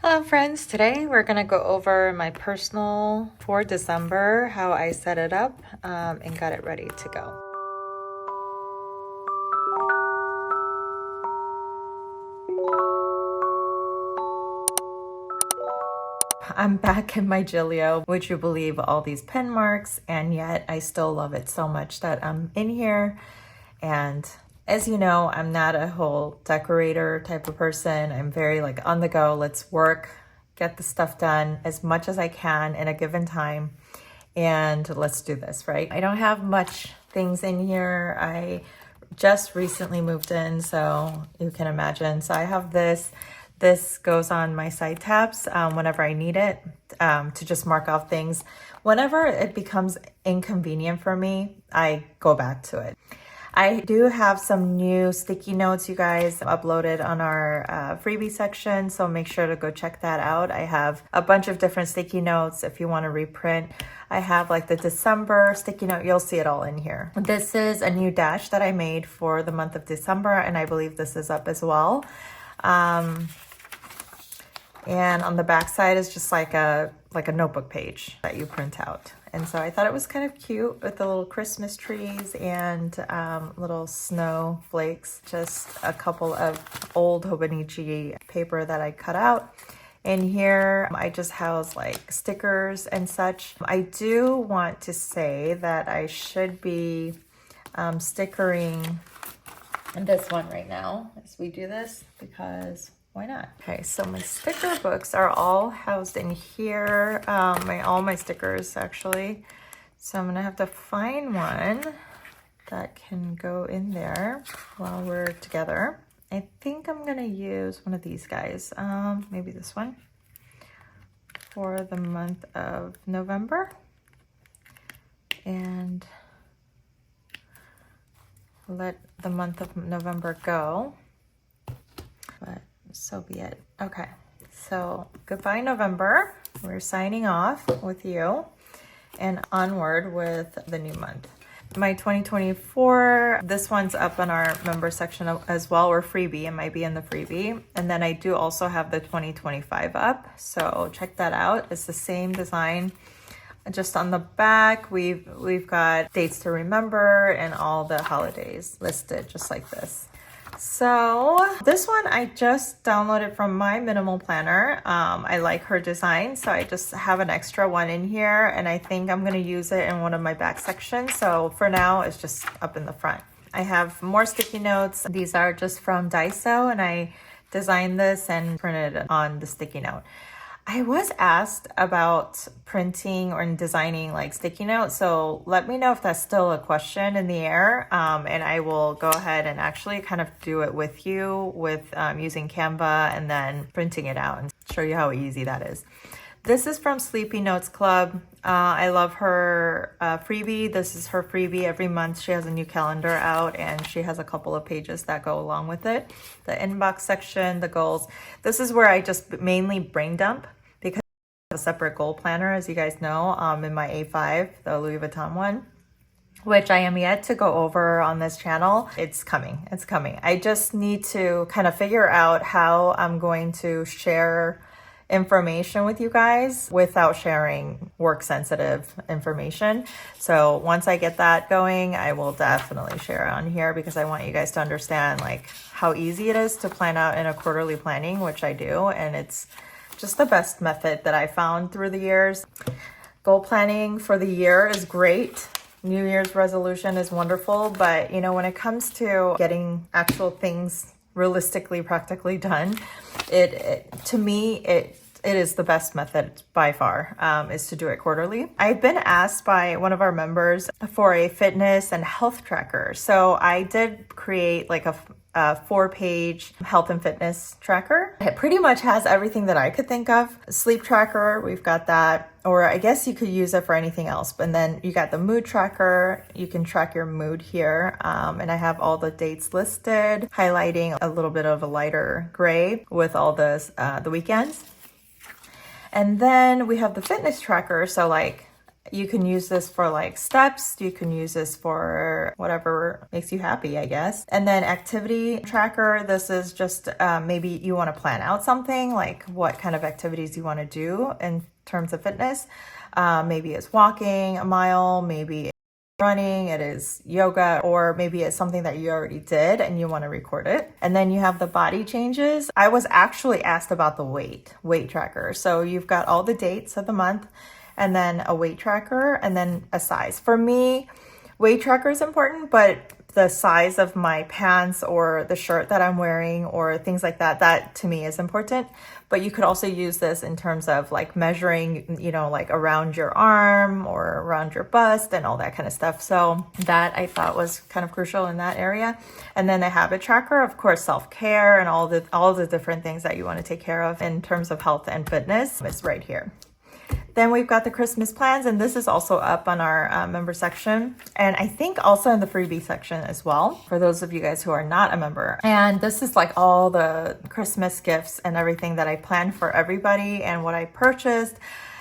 Hello friends, today we're going to go over my personal for December, how I set it up and got it ready to go. I'm back in my Gilio. Would you believe all these pen marks? And yet I still love it so much that I'm in here. And as you know, I'm not a whole decorator type of person. I'm very like on the go. Let's work, get the stuff done as much as I can in a given time. And let's do this, right? I don't have much things in here. I just recently moved in, so you can imagine. So I have this. This goes on my side tabs whenever I need it to just mark off things. Whenever it becomes inconvenient for me, I go back to it. I do have some new sticky notes, you guys, uploaded on our freebie section, so make sure to go check that out. I have a bunch of different sticky notes if you want to reprint. I have like the December sticky note. You'll see it all in here. This is a new dash that I made for the month of December, and I believe this is up as well. And on the back side is just like a notebook page that you print out. And so I thought it was kind of cute with the little Christmas trees and little snow flakes. Just a couple of old Hobonichi paper that I cut out. And here I just house like stickers and such. I do want to say that I should be stickering this one right now as we do this, because why not? Okay, so my sticker books are all housed in here. All my stickers actually. So I'm gonna have to find one that can go in there while we're together. I think I'm gonna use one of these guys. Maybe this one for the month of November. And let the month of November go. But so be it. Okay, so goodbye November. We're signing off with you and onward with the new month. My 2024, this one's up on our member section as well, or freebie. It might be in the freebie. And then I do also have the 2025 up, so check that out. It's the same design. Just on the back, we've got dates to remember and all the holidays listed just like this. So this one I just downloaded from my minimal planner. I like her design, so I just have an extra one in here, and I think I'm going to use it in one of my back sections. So for now, it's just up in the front. I have more sticky notes. These are just from Daiso, and I designed this and printed it on the sticky note. I was asked about printing or designing like sticky notes, so let me know if that's still a question in the air, and I will go ahead and actually kind of do it with you with using Canva and then printing it out and show you how easy that is. This is from Sleepy Notes Club. I love her freebie. This is her freebie. Every month she has a new calendar out, and she has a couple of pages that go along with it. The inbox section, the goals. This is where I just mainly brain dump, because I have a separate goal planner, as you guys know, in my A5, the Louis Vuitton one, which I am yet to go over on this channel. It's coming. It's coming. I just need to kind of figure out how I'm going to share information with you guys without sharing work sensitive information. So once I get that going, I will definitely share it on here, because I want you guys to understand like how easy it is to plan out in a quarterly planning, which I do, and it's just the best method that I found through the years. Goal planning for the year is great. New Year's resolution is wonderful, but you know, when it comes to getting actual things realistically, practically done, to me, it is the best method by far, is to do it quarterly. I've been asked by one of our members for a fitness and health tracker. So I did create like a 4-page health and fitness tracker. It pretty much has everything that I could think of. Sleep tracker, we've got that, or I guess you could use it for anything else. But then you got the mood tracker. You can track your mood here. And I have all the dates listed, highlighting a little bit of a lighter gray with all the weekends. And then we have the fitness tracker. So like You can use this for like steps. You can use this for whatever makes you happy, I guess. And then activity tracker. This is just maybe you want to plan out something, like what kind of activities you want to do in terms of fitness. Maybe it's walking a mile, maybe running, it is yoga, or maybe it's something that you already did and you want to record it. And then you have the body changes. I was actually asked about the weight tracker. So you've got all the dates of the month and then a weight tracker and then a size. For me, weight tracker is important, but the size of my pants or the shirt that I'm wearing or things like that, that to me is important. But you could also use this in terms of like measuring, you know, like around your arm or around your bust and all that kind of stuff. So that I thought was kind of crucial in that area. And then the habit tracker, of course, self-care and all the different things that you want to take care of in terms of health and fitness is right here. Then we've got the Christmas plans, and this is also up on our member section. And I think also in the freebie section as well, for those of you guys who are not a member. And this is like all the Christmas gifts and everything that I planned for everybody and what I purchased.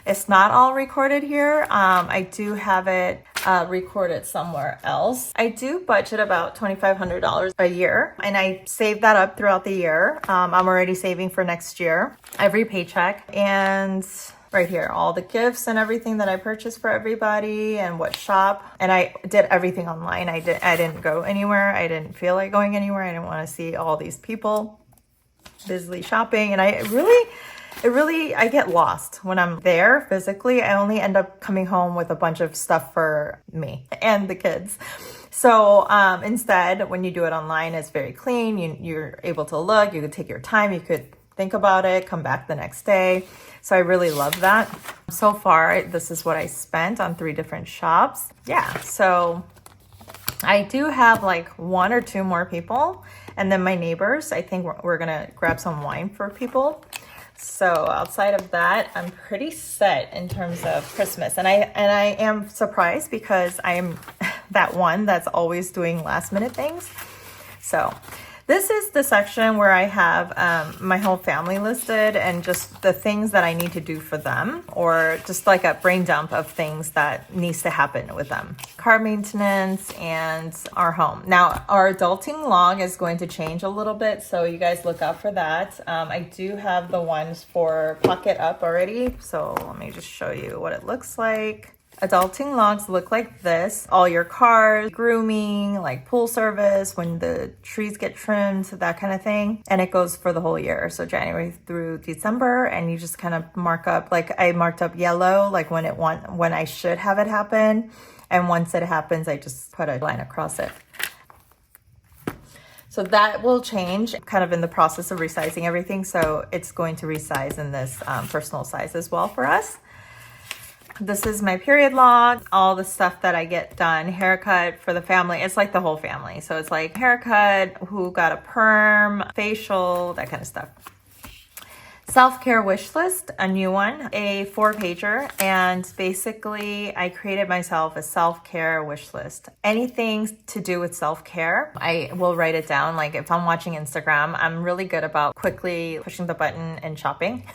It's not all recorded here. I do have it recorded somewhere else. I do budget about $2,500 a year, and I save that up throughout the year. I'm already saving for next year, every paycheck. And right here, all the gifts and everything that I purchased for everybody and what shop. And I did everything online. I didn't go anywhere. I didn't feel like going anywhere. I didn't want to see all these people busily shopping. And I get lost when I'm there physically. I only end up coming home with a bunch of stuff for me and the kids. So instead, when you do it online, it's very clean. You're able to look, you could take your time, you could think about it, come back the next day. So I really love that. So far, this is what I spent on 3 different shops. Yeah, so I do have like 1 or 2 more people. And then my neighbors, I think we're gonna grab some wine for people. So outside of that, I'm pretty set in terms of Christmas. And I am surprised because I am that one that's always doing last minute things. So this is the section where I have my whole family listed and just the things that I need to do for them, or just like a brain dump of things that needs to happen with them. Car maintenance and our home. Now, our adulting log is going to change a little bit, so you guys look out for that. I do have the ones for Pocket Up already, so let me just show you what it looks like. Adulting logs look like this. All your cars, grooming, like pool service, when the trees get trimmed, that kind of thing. And it goes for the whole year. So January through December, and you just kind of mark up, like I marked up yellow, like when I should have it happen. And once it happens, I just put a line across it. So that will change, kind of in the process of resizing everything. So it's going to resize in this personal size as well for us. This is my period log, all the stuff that I get done, haircut for the family. It's like the whole family. So it's like haircut, who got a perm, facial, that kind of stuff. Self-care wish list, a new one, a 4-pager. And basically I created myself a self-care wish list. Anything to do with self-care, I will write it down. Like if I'm watching Instagram, I'm really good about quickly pushing the button and shopping.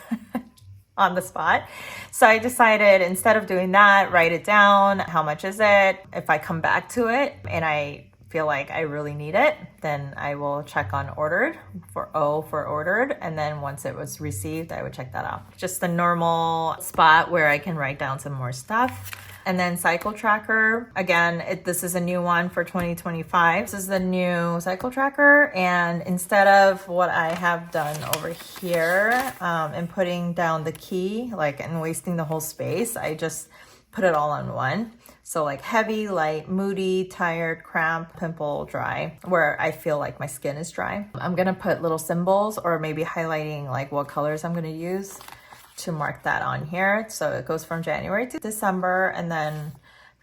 On the spot. So I decided instead of doing that, write it down. How much is it? If I come back to it and I feel like I really need it, then I will check on ordered for ordered. And then once it was received, I would check that off. Just the normal spot where I can write down some more stuff. And then cycle tracker, again, this is a new one for 2025. This is the new cycle tracker. And instead of what I have done over here and putting down the key, like, and wasting the whole space, I just put it all on one. So like heavy, light, moody, tired, cramp, pimple, dry, where I feel like my skin is dry. I'm gonna put little symbols or maybe highlighting like what colors I'm gonna use to mark that on here. So it goes from January to December and then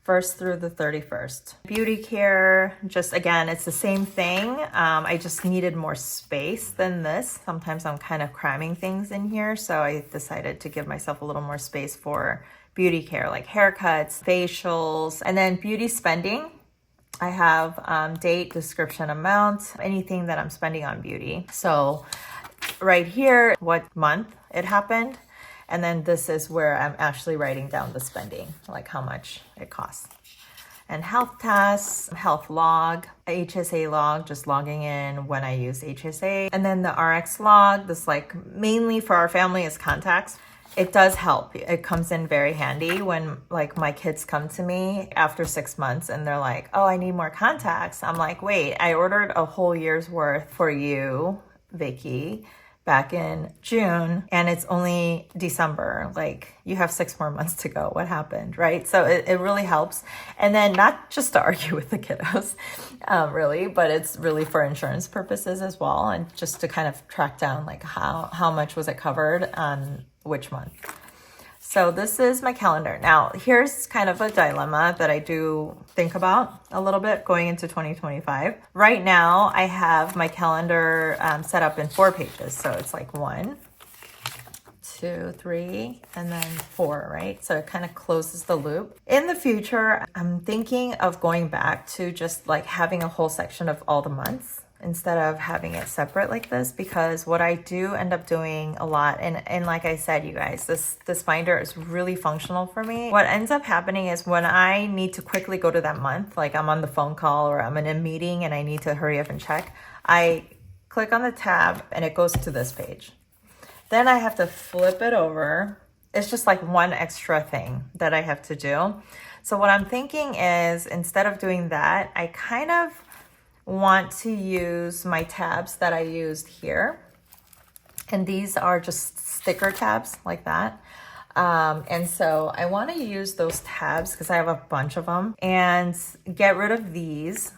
1st through the 31st. Beauty care, just again, it's the same thing. I just needed more space than this. Sometimes I'm kind of cramming things in here. So I decided to give myself a little more space for beauty care, like haircuts, facials, and then beauty spending. I have date, description, amount, anything that I'm spending on beauty. So right here, what month it happened. And then this is where I'm actually writing down the spending, like how much it costs. And health tasks, health log, HSA log, just logging in when I use HSA. And then the RX log, this like mainly for our family is contacts. It does help. It comes in very handy when like my kids come to me after 6 months and they're like, oh, I need more contacts. I'm like, wait, I ordered a whole year's worth for you, Vicky, back in June, and it's only December. Like, you have 6 more months to go. What happened, right? So it really helps. And then not just to argue with the kiddos, really, but it's really for insurance purposes as well, and just to kind of track down like how much was it covered on which month. So this is my calendar. Now, here's kind of a dilemma that I do think about a little bit going into 2025. Right now, I have my calendar set up in 4 pages. So it's like 1, 2, 3, and then 4, right? So it kind of closes the loop. In the future, I'm thinking of going back to just like having a whole section of all the months, instead of having it separate like this, because what I do end up doing a lot, and like I said, you guys, this binder is really functional for me. What ends up happening is when I need to quickly go to that month, like I'm on the phone call or I'm in a meeting and I need to hurry up and check, I click on the tab and it goes to this page. Then I have to flip it over. It's just like one extra thing that I have to do. So what I'm thinking is, instead of doing that, I kind of want to use my tabs that I used here. And these are just sticker tabs like that. And so I want to use those tabs because I have a bunch of them, and get rid of these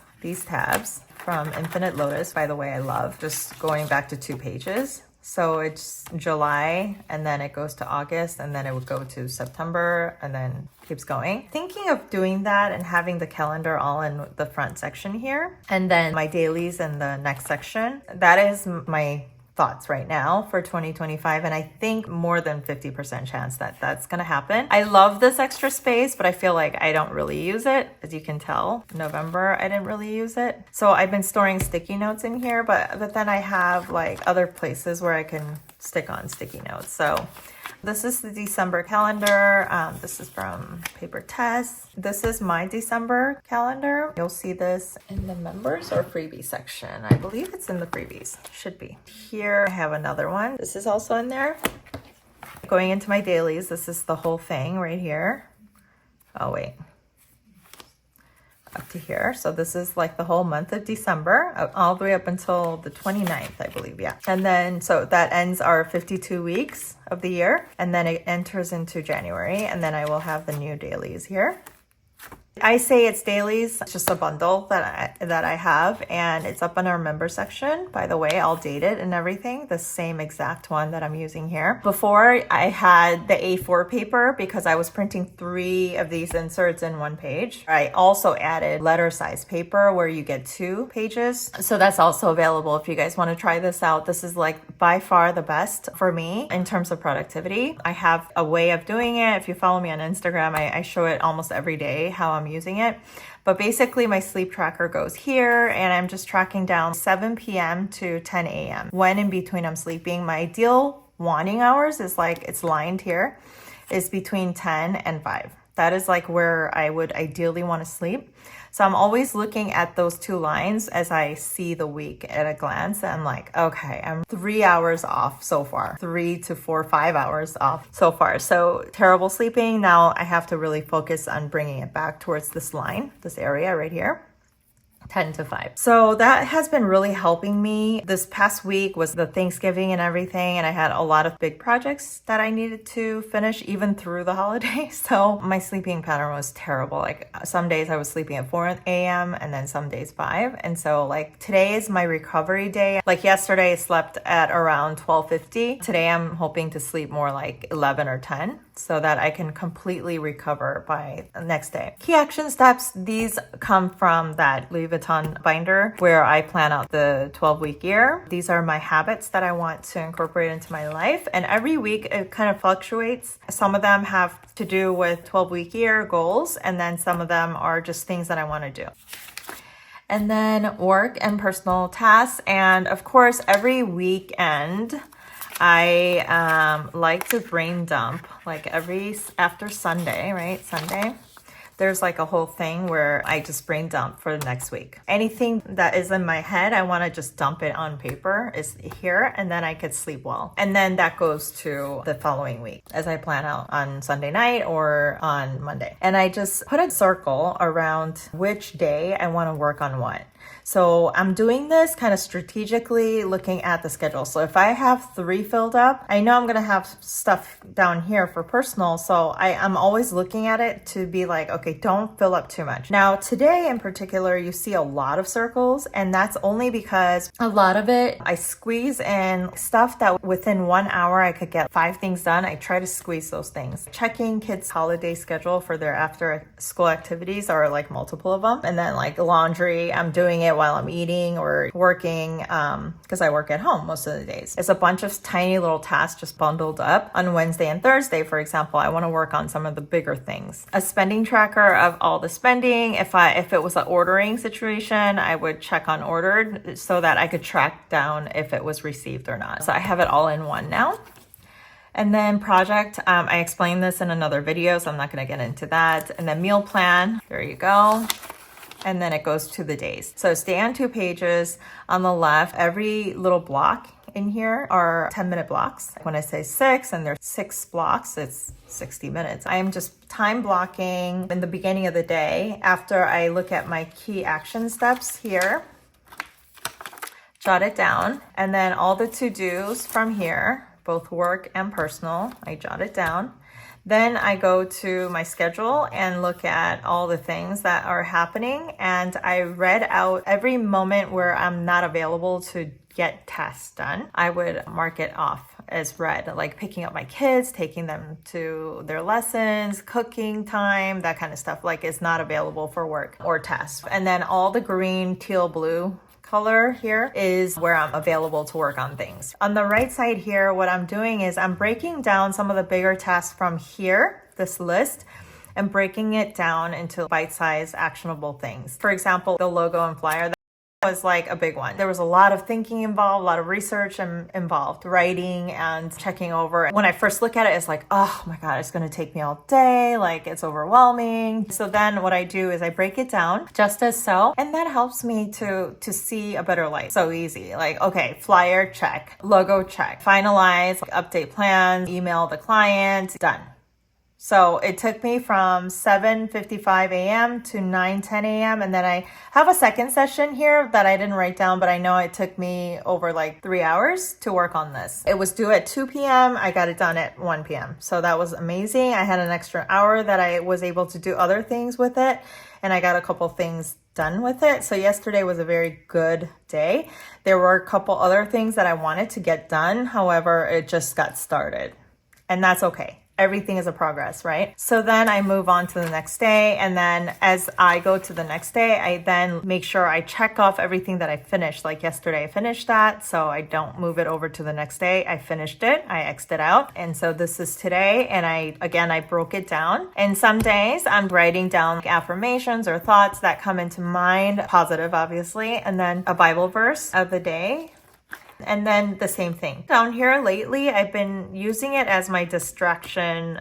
tabs from Infinite Lotus. By the way, I love just going back to 2 pages. So it's July, and then it goes to August, and then it would go to September, and then keeps going. Thinking of doing that and having the calendar all in the front section here, and then my dailies in the next section. That is my thoughts right now for 2025, and I think more than 50% chance that that's gonna happen. I love this extra space, but I feel like I don't really use it. As you can tell, November I didn't really use it. So I've been storing sticky notes in here, but then I have like other places where I can stick on sticky notes. So this is the December calendar. This is from Paper Tess. This is my December calendar. You'll see this in the members or freebie section. I believe it's in the freebies. Should be. Here I have another one. This is also in there. Going into my dailies, this is the whole thing right here. Oh, wait. Up to here. So this is like the whole month of December, all the way up until the 29th, I believe. Yeah. And then, so that ends our 52 weeks of the year. And then it enters into January. And then I will have the new dailies here. I say it's dailies. It's just a bundle that I have, and it's up in our member section. By the way, I'll date it and everything. The same exact one that I'm using here. Before, I had the A4 paper because I was printing 3 of these inserts in 1 page. I also added letter size paper where you get 2 pages. So that's also available if you guys want to try this out. This is like by far the best for me in terms of productivity. I have a way of doing it. If you follow me on Instagram, I show it almost every day how I'm using it. But basically my sleep tracker goes here, and I'm just tracking down 7 p.m. to 10 a.m. when in between I'm sleeping. My ideal wanting hours is like, it's lined here, is between 10 and 5. That is like where I would ideally want to sleep. So I'm always looking at those 2 lines as I see the week at a glance. And I'm like, okay, I'm 3 hours off so far, 3 to 4, 5 hours off so far. So terrible sleeping. Now I have to really focus on bringing it back towards this line, this area right here. 10 to 5. So that has been really helping me. This past week was the Thanksgiving and everything, and I had a lot of big projects that I needed to finish even through the holidays. So my sleeping pattern was terrible. Like some days I was sleeping at 4 a.m. and then some days 5. And so like today is my recovery day. Like yesterday I slept at around 12:50. Today I'm hoping to sleep more like 11 or 10 so that I can completely recover by the next day. Key action steps, these come from that Louis Vuitton binder where I plan out the 12-week year. These are my habits that I want to incorporate into my life. And every week it kind of fluctuates. Some of them have to do with 12-week year goals, and then some of them are just things that I want to do. And then work and personal tasks. And of course, every weekend, I like to brain dump like after Sunday, right? Sunday. There's like a whole thing where I just brain dump for the next week. Anything that is in my head, I want to just dump it on paper is here, and then I could sleep well. And then that goes to the following week as I plan out on Sunday night or on Monday. And I just put a circle around which day I want to work on what. So I'm doing this kind of strategically looking at the schedule. So if I have 3 filled up, I know I'm going to have stuff down here for personal. So I'm always looking at it to be like, okay, don't fill up too much. Now today in particular, you see a lot of circles, and that's only because a lot of it, I squeeze in stuff that within 1 hour, I could get 5 things done. I try to squeeze those things. Checking kids' holiday schedule for their after school activities are like multiple of them. And then like laundry, I'm doing it while I'm eating or working because I work at home most of the days. It's a bunch of tiny little tasks just bundled up. On Wednesday and Thursday, for example, I want to work on some of the bigger things. A spending tracker of all the spending. If it was an ordering situation, I would check on ordered so that I could track down if it was received or not. So I have it all in one now. And then project, I explained this in another video, so I'm not going to get into that. And then meal plan, there you go. And then it goes to the days. So stay on 2 pages. On the left, every little block in here are 10-minute blocks. When I say 6 and there's 6 blocks, it's 60 minutes. I am just time blocking in the beginning of the day after I look at my key action steps here, jot it down, and then all the to-dos from here, both work and personal, I jot it down. Then I go to my schedule and look at all the things that are happening, and I read out every moment where I'm not available to get tasks done. I would mark it off as red, like picking up my kids, taking them to their lessons, cooking time, that kind of stuff, like it's not available for work or tasks. And then all the green, teal, blue color here is where I'm available to work on things. On the right side here, what I'm doing is I'm breaking down some of the bigger tasks from here, this list, and breaking it down into bite-sized actionable things. For example, the logo and flyer, was like a big one. There was a lot of thinking involved, a lot of research involved, writing and checking over. When I first look at it, it's like, oh my God, it's going to take me all day. Like it's overwhelming. So then what I do is I break it down just as so. And that helps me to see a better light. So easy. Like, okay, flyer, check. Logo, check. Finalize, update plans, email the client, done. So it took me from 7:55 a.m. to 9:10 a.m. And then I have a second session here that I didn't write down, but I know it took me over like 3 hours to work on this. It was due at 2 p.m. I got it done at 1 p.m. So that was amazing. I had an extra hour that I was able to do other things with it, and I got a couple things done with it. So yesterday was a very good day. There were a couple other things that I wanted to get done. However, it just got started, and that's okay. Everything is a progress, right? So then I move on to the next day. And then as I go to the next day, I then make sure I check off everything that I finished. Like yesterday, I finished that. So I don't move it over to the next day. I finished it. I X'd it out. And so this is today. And I broke it down. And some days I'm writing down affirmations or thoughts that come into mind, positive, obviously. And then a Bible verse of the day. And then the same thing. Down here lately, I've been using it as my distraction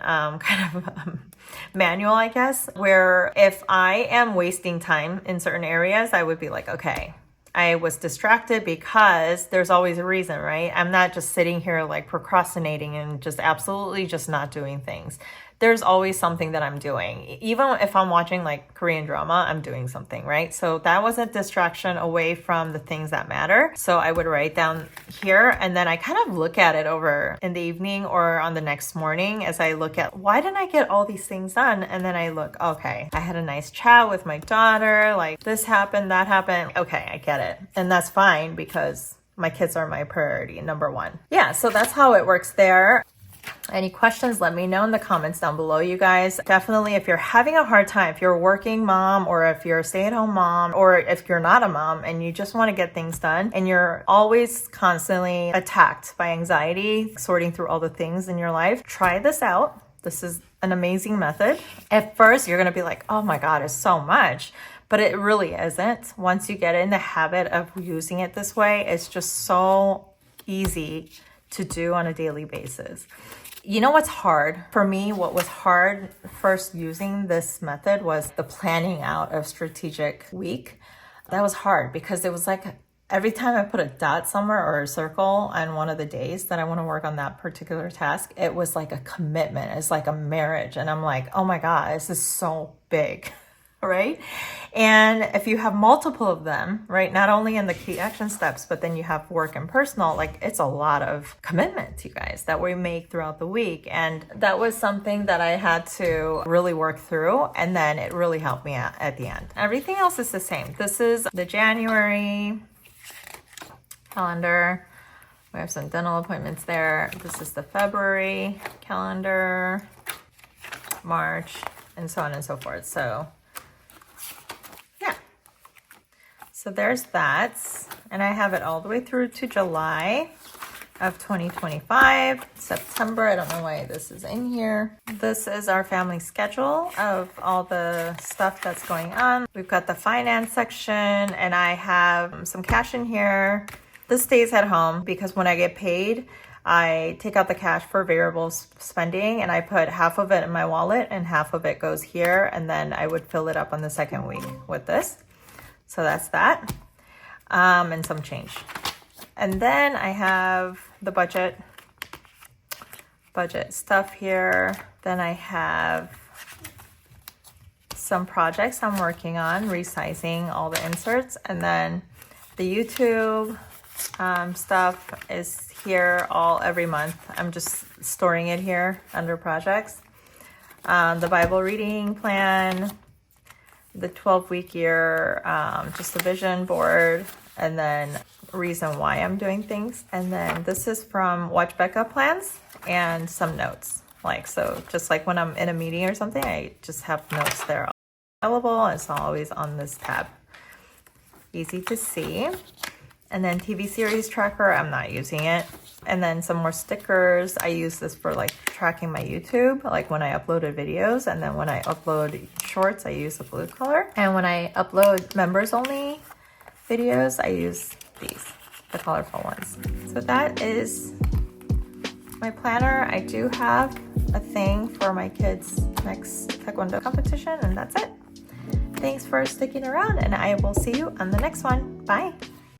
manual, I guess, where if I am wasting time in certain areas, I would be like, okay, I was distracted because there's always a reason, right? I'm not just sitting here like procrastinating and just absolutely just not doing things. There's always something that I'm doing. Even if I'm watching like Korean drama, I'm doing something, right? So that was a distraction away from the things that matter. So I would write down here, and then I kind of look at it over in the evening or on the next morning as I look at, why didn't I get all these things done? And then I look, okay, I had a nice chat with my daughter, like this happened, that happened. Okay, I get it. And that's fine because my kids are my priority, number one. Yeah, so that's how it works there. Any questions, let me know in the comments down below, you guys. Definitely, if you're having a hard time, if you're a working mom or if you're a stay-at-home mom or if you're not a mom and you just want to get things done and you're always constantly attacked by anxiety, sorting through all the things in your life, try this out. This is an amazing method. At first, you're going to be like, oh my God, it's so much. But it really isn't. Once you get in the habit of using it this way, it's just so easy to do on a daily basis. You know what's hard? For me, what was hard first using this method was the planning out of strategic week. That was hard because it was like every time I put a dot somewhere or a circle on one of the days that I want to work on that particular task, it was like a commitment. It's like a marriage. And I'm like, oh my God, this is so big, right? And if you have multiple of them, right, not only in the key action steps, but then you have work and personal, like it's a lot of commitment, you guys, that we make throughout the week. And that was something that I had to really work through. And then it really helped me out at the end. Everything else is the same. This is the January calendar. We have some dental appointments there. This is the February calendar, March, and so on and so forth. So yeah, so there's that. And I have it all the way through to July of 2025. September, I don't know why this is in here. This is our family schedule of all the stuff that's going on. We've got the finance section, and I have some cash in here. This stays at home because when I get paid, I take out the cash for variable spending and I put half of it in my wallet and half of it goes here. And then I would fill it up on the second week with this. So that's that. And some change. And then I have the budget stuff here. Then I have some projects I'm working on, resizing all the inserts. And then the YouTube stuff is here every month. I'm just storing it here under projects. The Bible reading plan, the 12-week year, just the vision board, and then reason why I'm doing things. And then this is from Watch Becca plans and some notes. So just like when I'm in a meeting or something, I just have notes there available. It's always on this tab. Easy to see. And then TV series tracker, I'm not using it. And then some more stickers. I use this for tracking my YouTube, like when I uploaded videos. And then when I upload shorts, I use the blue color. And when I upload members only videos, I use these, the colorful ones. So that is my planner. I do have a thing for my kids' next Taekwondo competition, and that's it. Thanks for sticking around, and I will see you on the next one. Bye.